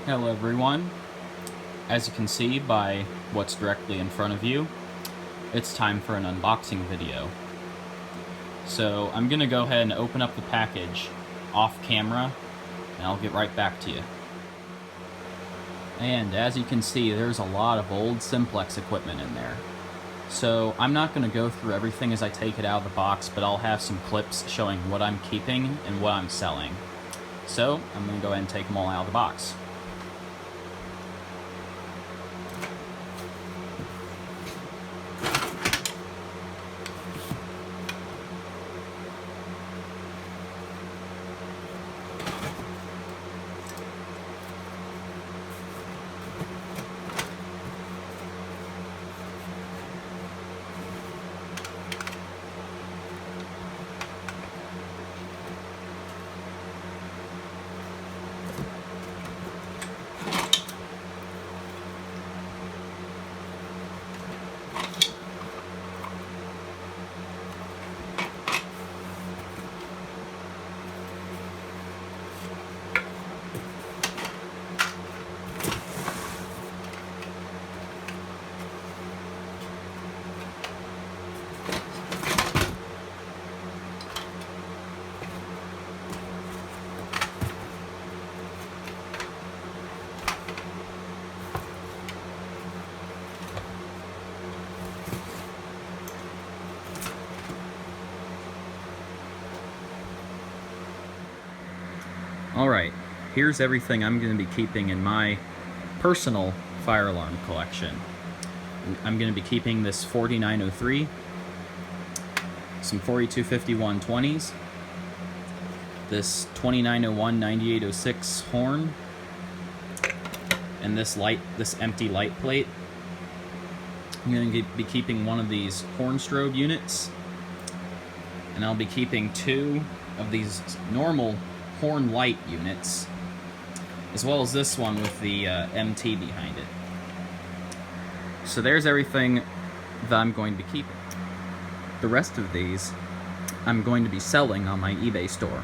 Hello everyone. As you can see by what's directly in front of you, it's time for an unboxing video. So I'm gonna go ahead and open up the package off camera and I'll get right back to you. And as you can see, there's a lot of old Simplex equipment in there. So I'm not gonna go through everything as I take it out of the box, but I'll have some clips showing what I'm keeping and what I'm selling. So I'm gonna go ahead and take them all out of the box. Alright, here's everything I'm going to be keeping in my personal fire alarm collection. I'm going to be keeping this 4903, some 4251 20s, this 2901 9806 horn, and this empty light plate. I'm going to be keeping one of these horn strobe units, and I'll be keeping two of these normal horn light units, as well as this one with the MT behind it. So there's everything that I'm going to be keeping. The rest of these I'm going to be selling on my eBay store.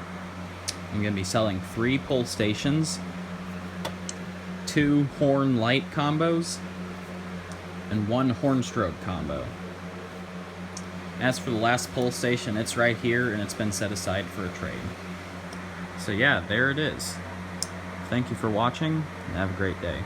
I'm going to be selling 3 pull stations, 2 horn light combos, and 1 horn strobe combo. As for the last pull station, it's right here and it's been set aside for a trade. So yeah, there it is. Thank you for watching, and have a great day.